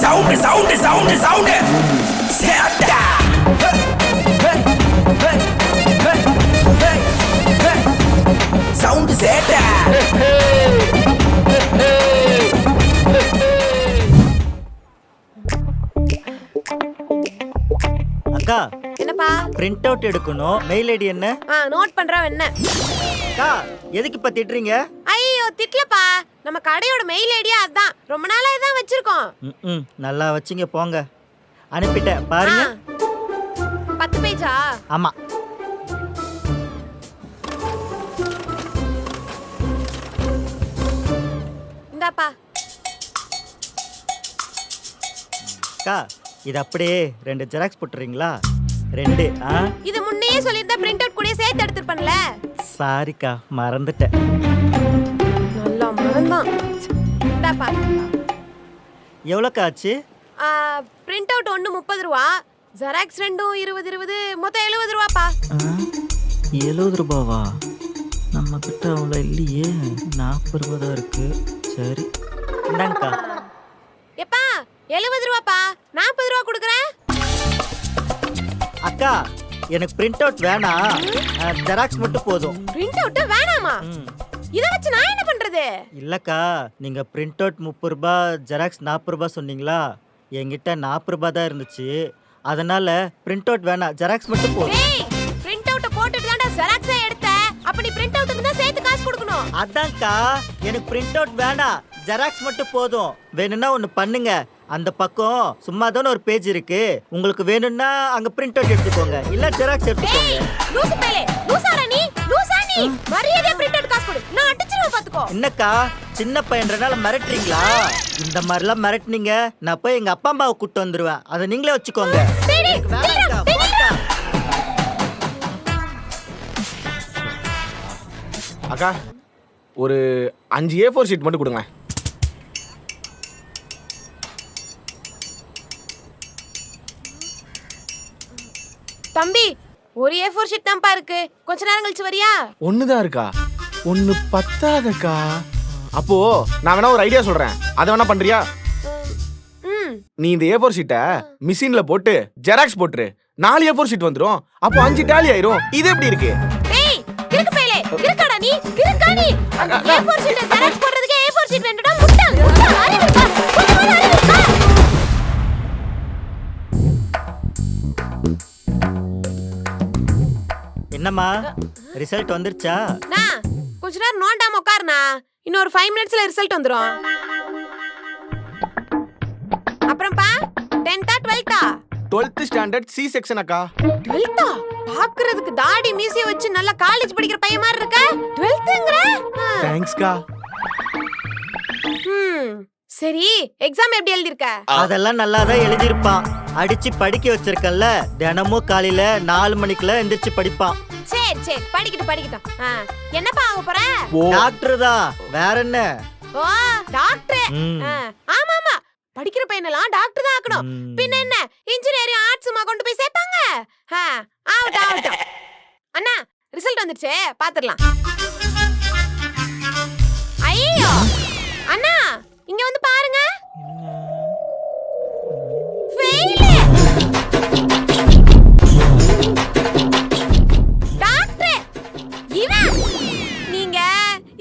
Sound சேட்டா sound சேட்டா அக்கா என்னப்பா? பிரிண்ட் அவுட் எடுக்கணும். மெயில் ஐடி என்ன? நோட் பண்றேன் என்ன? அக்கா எதுக்கு இப்ப திட்டுறீங்க? ஐயோ திட்லப்பா, நம்ம கடையோட மெயில் ஐடியா அதான். ரொம்ப நாளா இதான் வச்சிருக்கோம். நல்லா வச்சிங்க போங்க. அனுப்பிட்டேன் பாருங்க. 10 பேஜா? ஆமா. இந்தாப்பா. அக்கா இது அப்படியே 2 ஜெராக்ஸ் போட்டுறீங்களா? 2. இது முன்னையே சொல்லிருந்தா பிரிண்ட் அவுட் கூட சேர்த்து எடுத்துருப்பேன்ல. சாரிக்கா மறந்துட்டேன். நல்லா மறந்தான். இந்தாப்பா. எவ்வளோக்கா ஆச்சு? பிரிண்ட் அவுட் ஒன்று 30 ரூபா, ஜெராக்ஸ் ரெண்டும் 20 மொத்தம் 70 ரூபாப்பா. 70 ரூபாவா? நம்ம கிட்ட அவ்வளோ இல்லையே, 40 ரூபா தான் இருக்கு. சரி இந்தாங்கக்கா. எப்பா 70 ரூபாப்பா, 40 ரூபா கொடுக்குறேன். அக்கா எனக்கு பிரிண்ட் அவுட் வேணாம், ஜெராக்ஸ் மட்டும் போதும். பிரிண்ட் அவுட் வேணாமா? இதை வச்சு நான் என்ன பண்றது? இல்லக்கா நீங்க பிரிண்ட் அவுட் 30 ரூபா, ஜெராக்ஸ் 40 ரூபா சொன்னீங்களா? என்கிட்ட 40 ரூபா தான் இருந்துச்சு, அதனால பிரிண்ட் அவுட் வேணாம், ஜெராக்ஸ் மட்டும் போதும். ஏய் பிரிண்ட் அவுட் போட்டுட்டு தான்டா ஜெராக்ஸே எடுத்த. அப்ப நீ பிரிண்ட் அவுட்டுக்கு தான் சேர்த்து காசு கொடுக்கணும். அதான்க்கா எனக்கு பிரிண்ட் அவுட் வேணாம், ஜெராக்ஸ் மட்டும் போதும். வேணும்னா ஒன்று பண்ணுங்க, அந்த பக்கம் சும்மா தானே ஒரு பேஜ் இருக்கு, உங்களுக்கு வேணும்னா அங்க பிரிண்ட் அவுட் எடுத்துக்கோங்க, இல்ல ஜெராக்ஸ் எடுத்துக்கோங்க. லூசு பேலே, லூசாடா நீ, லூசா நீ. மரியாதையா பிரிண்ட் அவுட் காசு கொடு, நான் அடிச்சிருவேன் பாத்துக்கோ. என்னக்கா சின்ன பையன்றனால மிரட்டுறீங்களா? இந்த மாதிரிலாம் மிரட்டுனீங்க நான் போய் எங்க அப்பா அம்மாவை கூட்டு வந்துருவேன், அதை நீங்களே வச்சுக்கோங்க. வேணாம்க்கா, போங்கக்கா. அக்கா ஒரு 5 A4 ஷீட் மட்டும் கொடுங்க. தம்பி ஒரு A4 ஷீட் தான்ப்பா இருக்கு, கொஞ்ச நேரம் கழிச்சு வரியா? ஒண்ணுதான் இருக்கா? ஒண்ணு பத்தாதக்கா. அப்போ நான் வேணா ஒரு ஐடியா சொல்றேன், அதை வேணா பண்றியா? நீ இந்த A4 ஷீட்டை மிஷின்ல போட்டு ஜெராக்ஸ் போட்டுரு, 4 A4 ஷீட் வந்துரும். அப்போ 5 டாலி ஆயிரும். இது எப்படி இருக்கு? டேய் கிறுக்கு பேலே, கிறுக்காடா நீ, கிறுக்கா நீ. A4 ஷீட்டை ஜெராக்ஸ் போடுறதுக்கு A4 ஷீட் வேணும்டா, முட்டாள் முட்டாள். அறிவிப்பா கொஞ்சம் அறிவிப்பா. என்னம்மா ரிசல்ட் வந்துருச்சா? நான் கொஞ்ச நேரம் நோண்டாம உட்காருண்ணா, இன்னும் ஒரு 5 மினிட்ஸ்ல ரிசல்ட் வந்துரும். அப்புறம்ப்பா 10th 12th 12th standard C section அக்கா. 12th பாக்குறதுக்கு தாடி மீசிய வச்சு நல்லா காலேஜ் படிக்கிற பையன் மாதிரி இருக்க. 12thங்கற? தேங்க்ஸ்க்கா. சரி எக்ஸாம் எப்படி எழுதிருக்க? அதெல்லாம் நல்லா தான் எழுதிருப்பான், அடிச்சு படிக்க வச்சிருக்கல. தினமும் காலையில 4 மணிக்குள்ள எந்திரிச்சு படிப்பான். சரி சரி படிக்கட்டும். என்னப்பா ஆக போற? டாக்டர் தான், வேற என்ன? ஓ டாக்டர். ஆமா படிக்கிற பையனெல்லாம் டாக்டர் தான் ஆக்கணும், பின்ன என்ன இன்ஜினியரிங் ஆர்ட்ஸ்மா கொண்டு போய் சேர்ப்பாங்க. ஆகட்டும். அண்ணா ரிசல்ட் வந்துருச்சு, பாத்துடலாம். ஐயோ அண்ணா இங்க வந்து பாருங்க. ஃபெயில். டாக்டர் இவன், நீங்க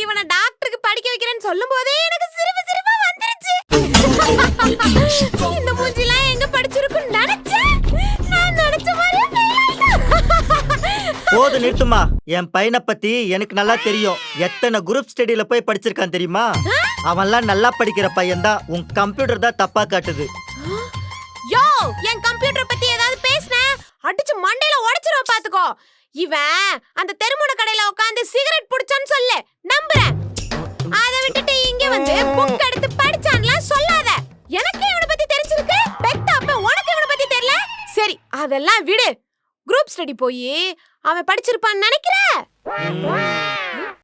இவனை டாக்டருக்கு படிக்க வைக்கிறேன்னு சொல்லும் போதே எனக்கு சிரிப்பா வந்துருச்சு. இந்த மூஞ்சிலாம் எங்க படிச்சிருக்குன்னு நினைச்சேன், நான் நினைச்ச மாதிரியே ஃபெயில் ஆயிட்டேன். போது நிறுத்துமா, என் பையனை பத்தி எனக்கு நல்லா தெரியும். எத்தனை குரூப் ஸ்டடியில போய் படிச்சிருக்கான் தெரியுமா? அவன்லாம் நல்லா படிக்கிற பையன் தான், உன் கம்ப்யூட்டர் தான் தப்பா காட்டுது. யோ என் கம்ப்யூட்டர் பத்தி ஏதாவது பேசுன அடிச்சு மண்டையில உடைச்சிருவ பாத்துக்கோ. இவன் அந்த தெருமுன கடையில உட்கார்ந்து சிகரெட் புடிச்சான்னு சொல்லு, நம்புறேன். அதை விட்டுட்டு இங்க வந்து புக் எடுத்து படிச்சான்லாம் சொல்லாத. எனக்கு இவனை பத்தி தெரிஞ்சிருக்கு, பெத்த அப்ப உனக்கு இவனை பத்தி தெரியல. சரி அதெல்லாம் விடு, குரூப் ஸ்டடி போய் அவன் படிச்சிருப்பான்னு நினைக்கிற?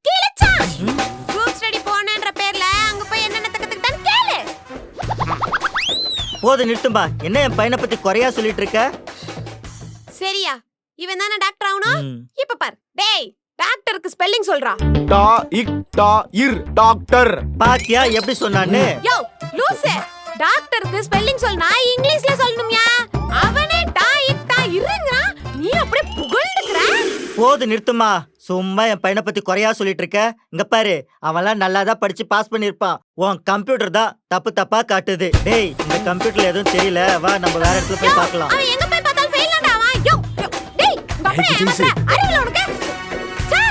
கிழிச்சா குரூப் ஸ்டடி போனேன்ற பேர்ல அங்க போய் என்னென்ன கத்துக்கிட்டான்னு கேளு. போது நிறுத்துமா, என்ன என் பையனை பத்தி குறையா சொல்லிட்டு இருக்க? சரியா இவன் தானே டாக்டர் ஆகணும். இப்ப பாரு டேய், டாக்டருக்கு ஸ்பெல்லிங் சொல்றா. டாக்டர். பாத்தியா எப்படி சொன்னான்னு? யோ லூசே, டாக்டருக்கு ஸ்பெல்லிங் சொல்லனா இங்கிலீஷ்ல சொல்லணும்யா. அவனே டா இருங்க. நீ அப்படியே புகழ்ந்துக்கற. போது நிறுத்துமா. சும்மா என் பையனை பத்தி குறையா சொல்லிட்டு இருக்க. இங்க பாரு, அவன்லாம் நல்லா தான் படிச்சு பாஸ் பண்ணிருப்பான். உன் கம்ப்யூட்டர் தான் தப்பா காட்டுது. டேய், இந்த கம்ப்யூட்டர்ல எதுவும் தெரியல, வா நம்ம வேற இடத்துல போய் பார்க்கலாம். அவன் எங்க போய் பார்த்தாலும் ஃபெயில் ஆடா அவன். யோ டேய், பப்பே ஏமாத்துற. அறிவில உனக்கு. சே.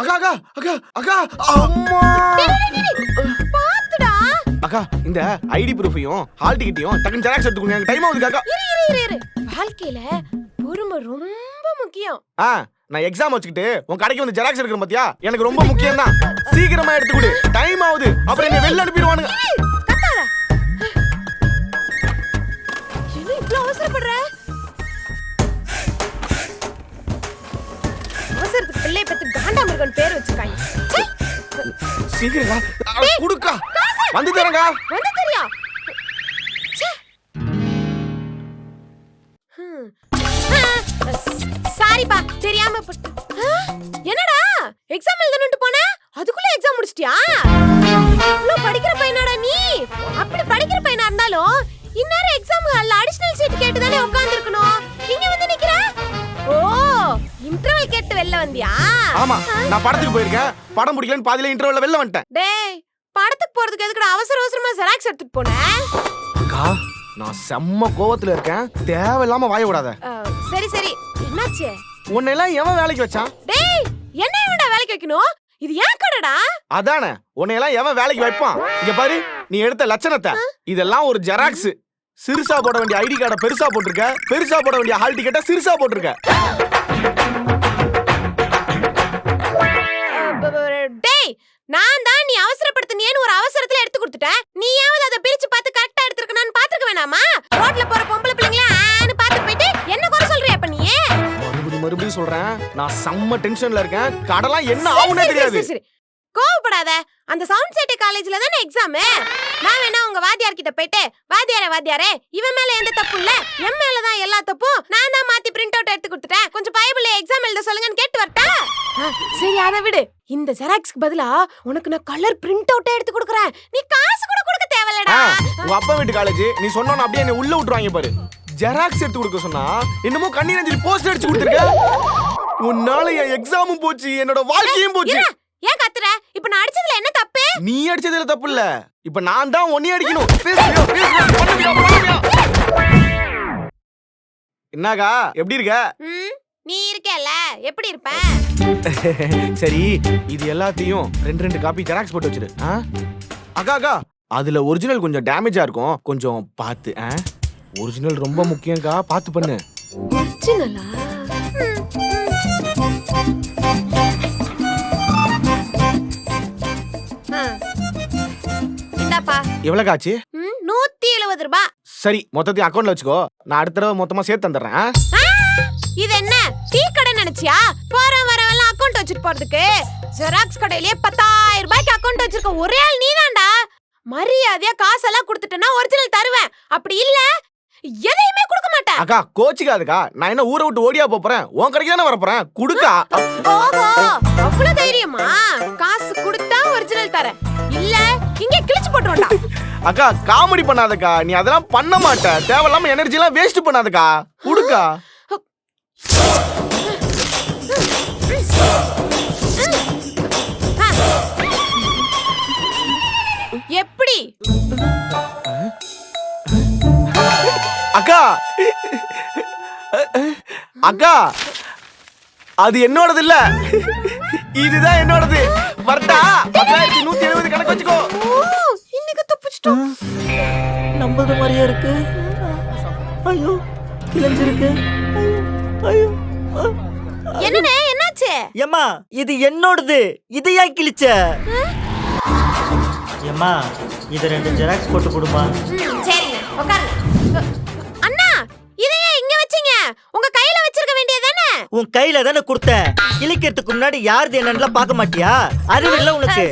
அக்கா அம்மா. பாத்துடா. அக்கா, இந்த ஐடி ப்ரூஃபையும் ஹால் டிக்கெட்டையும் டக்குனு ஜெராக்ஸ் எடுத்துக்கோங்க. எனக்கு டைம் ஆகுது அக்கா. இரு. வாழ்க்கையில பொறுமை ரொம்ப முக்கியம். நான் எக்ஸாம் வச்சுக்கிட்டு உன் கடைக்கு வந்து ஜெராக்ஸ் எடுக்கிற பாத்தியா, எனக்கு ரொம்ப முக்கியம் தான். சீக்கிரமா எடுத்து கொடு, டைம் ஆகுது. அப்புறம் என்ன வெளில அனுப்பிடுவானுங்க. கத்தாத. என்ன இவ்ளோ அவசரப்படுற? அவசரத்துக்கு பிள்ளை பத்தி காண்டாமிருகன் பேர் வச்சிருக்காங்க. சீக்கிரம் குடுக்கா. வந்து தரங்க. வந்து தெரியா. சாரிப்பா, தெரியாம என்னடா எக்ஸாம் எழுதணும்னு போன, அதுக்குள்ள எக்ஸாம் முடிச்சிட்டியா? இவ்ளோ படிக்கிற பையனாடா நீ. அப்படி படிக்கிற பையனா இருந்தாலும் இந்நேரம் எக்ஸாம் ஹால்ல அடிஷனல் சீட் கேட்டு தானே உட்கார்ந்து இருக்கணும். இங்க வந்து நிக்கிற. ஓ, இன்டர்வல் கேட்டு வெளில வந்தியா? ஆமா, நான் படத்துக்கு போயிருக்கேன். படம் முடிக்கலன்னு பாதியில இன்டர்வல்ல வெளில வந்துட்டேன். டேய், படத்துக்கு போறதுக்கு எதுக்குடா அவசரமா ஜெராக்ஸ் எடுத்துட்டு போன? அக்கா, நான் செம்ம கோவத்துல இருக்கேன். தேவையில்லாம வாய விடாத. சரி, என்னாச்சு? உன்னையெல்லாம் எவன் வேலைக்கு வச்சான்? டேய், என்ன இவன்டா வேலைக்கு வைக்கணும்? இது ஏன் கடைடா? அதானே, உன்னையெல்லாம் எவன் வேலைக்கு வைப்பான்? இங்க பாரு, நீ எடுத்த லட்சணத்தை. இதெல்லாம் ஒரு ஜெராக்ஸ். சிறுசா போட வேண்டிய ஐடி கார்டை பெருசா போட்டிருக்க, பெருசா போட வேண்டிய ஹால் டிக்கெட்டை சிறுசா போட்டிருக்க. டேய், நான் தான் நீ அவசரப்படுத்தினேன்னு ஒரு அவசரத்துல எடுத்து கொடுத்துட்டேன். நீயாவது அதை பிரிச்சு பார்த்து கரெக்டா எடுத்துக்கணும்னு பாத்துக்க வேணாமா? ரோட்ல போற பொம்பளை பிள்ளைங்களா ஆன்னு பாத்துட்டு போயிட்டு என்ன குறை சொல்றியா அப்ப நீ? மறுபடியும் சொல்றேன், நான் செம்ம டென்ஷன்ல இருக்கேன். கடலாம் என்ன ஆகும்னே தெரியாது. சரி, கோவப்படாத. அந்த சவுண்ட் சிட்டி காலேஜ்ல தானே எக்ஸாம். நான் வேணா உங்க வாத்தியார் கிட்ட போயிட்டு, வாத்தியாரே இவன் மேல எந்த தப்பு இல்ல, என் மேல தான் எல்லா தப்பும், நான் தான் மாத்தி பிரிண்ட் அவுட் எடுத்து கொடுத்துட்டேன், கொஞ்சம் பைபிள்ல எக்ஸாம் எழுத சொல்லுங்கன்னு கேட்டு வரட்டா? சரி, அதை விடு. இந்த ஜெராக்ஸ்க்கு பதிலா உனக்கு நான் கலர் பிரிண்ட் அவுட் எடுத்து கொடுக்குறேன். நீ காசு கூட கொடுக்க தேவையில்லடா. உங்க அப்பா வீட்டு காலேஜ், நீ சொன்னா அப்படியே என்ன உள்ள விட்டுருவாங்க பாரு. ஜெராக்ஸ் எடுத்து கொடுக்க சொன்னா என்னமோ கண்ணீர் அஞ்சலி போஸ்டர் அடிச்சு கொடுத்துருக்க. உன்னால என் எக்ஸாமும் போச்சு, என்னோட வாழ்க்கையும் போச்சு. ஏன் கத்துற? இப்ப நான் அடிச்சதுல என்ன தப்பு? நீ அடிச்சதுல தப்பு இல்ல, இப்ப நான் தான் உன்னை அடிக்கணும். என்னக்கா, எப்படி இருக்க? நீ இருக்கேல்ல, எப்படி இருப்ப? சரி, இது எல்லாத்தையும் ரெண்டு காப்பி ஜெராக்ஸ் போட்டு வச்சிரு. அக்கா, அதுல ஒரிஜினல் கொஞ்சம் டேமேஜா இருக்கும், கொஞ்சம் பார்த்து. ஒரிஜினல் ரொம்ப முக்கியம்க்கா, பார்த்து பண்ணு. ஒரிஜினலா? இந்தாப்பா. எவ்வளவு காச்சு? 170 ரூபாய். சரி, மொத்தத்தையும் அக்கவுண்ட்ல வச்சுக்கோ. நான் அடுத்த தடவை மொத்தமா சேர்த்து தந்துடுறேன். இது என்ன டீ கடை நினைச்சியா? வரவெல்லாம் அக்கவுண்ட் வச்சுட்டு போறதுக்கு. ஜெராக்ஸ் கடையிலேயே 10,000 ரூபாய்க்கு அக்கவுண்ட் வச்சிருக்க ஒரே ஆள் நீதான்டா. மரியாதையா காசெல்லாம் கொடுத்துட்டேன்னா ஒரிஜினல் தருவேன், அப்படி இல்ல எதையுமே கொடுக்க மாட்டேன். அக்கா, கோச்சிக்காதக்கா. நான் என்ன ஊரை விட்டு ஓடியா போறேன்? உன் கடைக்கு தானே வரப்போறேன். குடுக்கா. ஓஹோ, அவ்வளவு தைரியமா? காசு கொடுத்தா ஒரிஜினல் தரேன், இல்ல இங்கே கிழிச்சு போட்டுறோம்டா. அக்கா, காமெடி பண்ணாதக்கா. நீ அதெல்லாம் பண்ண மாட்ட. தேவையில்லாம எனர்ஜி எல்லாம் வேஸ்ட் பண்ணாதக்கா. குடுக்கா. எப்படி? அக்கா, அது என்னோடது இல்ல, இதுதான் என்னோடது. வரட்டா? 10,170 கணக்கு வச்சுக்கோ. இன்னைக்கு தப்பிச்சிட்டோம். நம்பது மாதிரியே இருக்கு. ஐயோ, கிழிஞ்சிருக்கு. ஐயோ. என்னனே, என்னாச்சு? ஏம்மா, இது என்னோடது. இது ஏன் கிழிச்ச? ஏம்மா, இது 2 ஜெராக்ஸ் போட்டு கொடுமா. சரிங்க, உட்காருங்க. அண்ணா, இதையே இங்க வச்சீங்க? உங்க கையில வச்சிருக்க வேண்டியதானே? உன் கையில தானே கொடுத்தேன். கிழிக்கிறதுக்கு முன்னாடி யாருது என்னன்னு பார்க்க மாட்டியா? அறிவில்ல உனக்கு?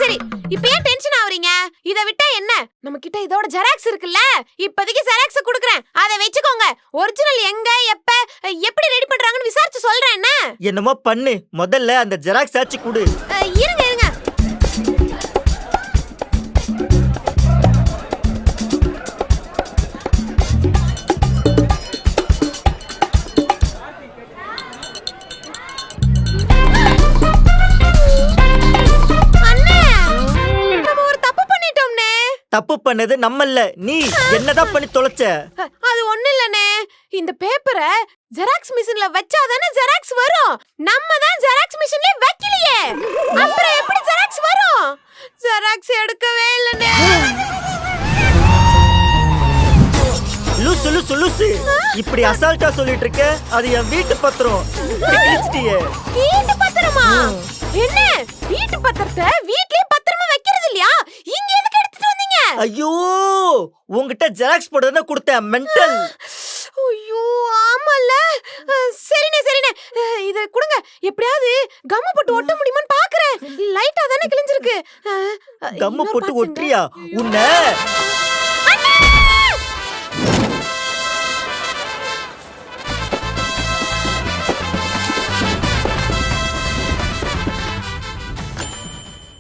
சரி, இப்ப ஏன் டென்ஷன் ஆவறீங்க? இத விட்டா என்ன, நம்ம கிட்ட இதோட ஜெராக்ஸ் இருக்குல்ல, இப்போதைக்கு ஜெராக்ஸ் குடுக்குறேன், அதை வெச்சுக்கோங்க. ஒரிஜினல் எங்க, எப்ப, எப்படி ரெடி பண்றாங்கன்னு விசாரிச்சு சொல்றேன். என்ன என்னமோ பண்ணு, முதல்ல அந்த ஜெராக்ஸ் ஆச்சு குடு. இருங்க. தப்பு பண்ணது நம்ம இல்ல, நீ என்னதான் பண்ணி தொலைச்ச? அது ஒண்ணு இல்லனே, இந்த பேப்பரை ஜெராக்ஸ் மிஷின்ல வச்சாதானே ஜெராக்ஸ் வரும். நம்ம தான் ஜெராக்ஸ் மிஷின்ல வைக்கலையே, அப்புறம் எப்படி ஜெராக்ஸ் வரும்? ஜெராக்ஸ் எடுக்கவே இல்லனே. லூசு லூசு லூசு, இப்படி அசால்ட்டா சொல்லிட்டு இருக்க. அது என் வீட்டு பத்திரம், இப்படி கிழிச்சிட்டியே. வீட்டு பத்திரமா? என்ன வீட்டு பத்திரத்தை வீட்லயே பத்திரமா வைக்கிறது இல்லையா? இங்க எதுக்கு எடுத்துட்டு வந்தீங்க? ஐயோ, உன்கிட்ட ஜெராக்ஸ் போடுறதுன்னு கொடுத்தேன், மென்டல். ஐயோ ஆமால. சரிண்ணே சரிண்ணே, இத கொடுங்க. எப்படியாவது கம்மு போட்டு ஒட்ட முடியுமான்னு பாக்குறேன். லைட்டா தானே கிழிஞ்சிருக்கு. கம்மு போட்டு ஒட்டுறியா? உன்னை